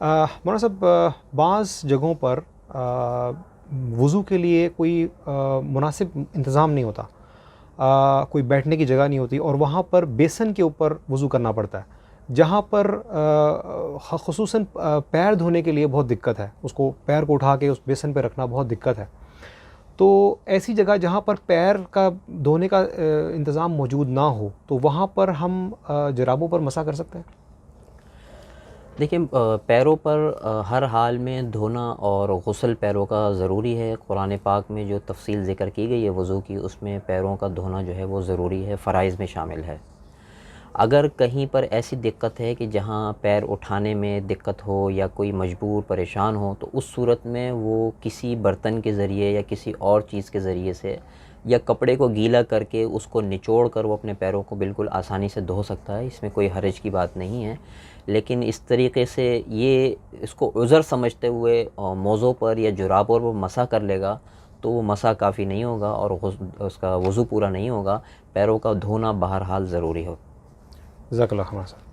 مولانا صاحب بعض جگہوں پر وضو کے لیے کوئی مناسب انتظام نہیں ہوتا، کوئی بیٹھنے کی جگہ نہیں ہوتی، اور وہاں پر بیسن کے اوپر وضو کرنا پڑتا ہے، جہاں پر خصوصاً پیر دھونے کے لیے بہت دقت ہے، اس کو پیر کو اٹھا کے اس بیسن پہ رکھنا بہت دقت ہے۔ تو ایسی جگہ جہاں پر پیر کا دھونے کا انتظام موجود نہ ہو، تو وہاں پر ہم جرابوں پر مسح کر سکتے ہیں؟ دیکھیں، پیروں پر ہر حال میں دھونا اور غسل پیروں کا ضروری ہے۔ قرآن پاک میں جو تفصیل ذکر کی گئی ہے وضو کی، اس میں پیروں کا دھونا جو ہے وہ ضروری ہے، فرائض میں شامل ہے۔ اگر کہیں پر ایسی دقت ہے کہ جہاں پیر اٹھانے میں دقت ہو یا کوئی مجبور پریشان ہو، تو اس صورت میں وہ کسی برتن کے ذریعے یا کسی اور چیز کے ذریعے سے یا کپڑے کو گیلا کر کے اس کو نچوڑ کر وہ اپنے پیروں کو بالکل آسانی سے دھو سکتا ہے، اس میں کوئی حرج کی بات نہیں ہے۔ لیکن اس طریقے سے اس کو عذر سمجھتے ہوئے موزوں پر یا جرابوں پر مسح کر لے گا تو وہ مسح کافی نہیں ہوگا اور اس کا وضو پورا نہیں ہوگا۔ پیروں کا دھونا بہرحال ضروری ہو۔ جزاک اللہ خیر۔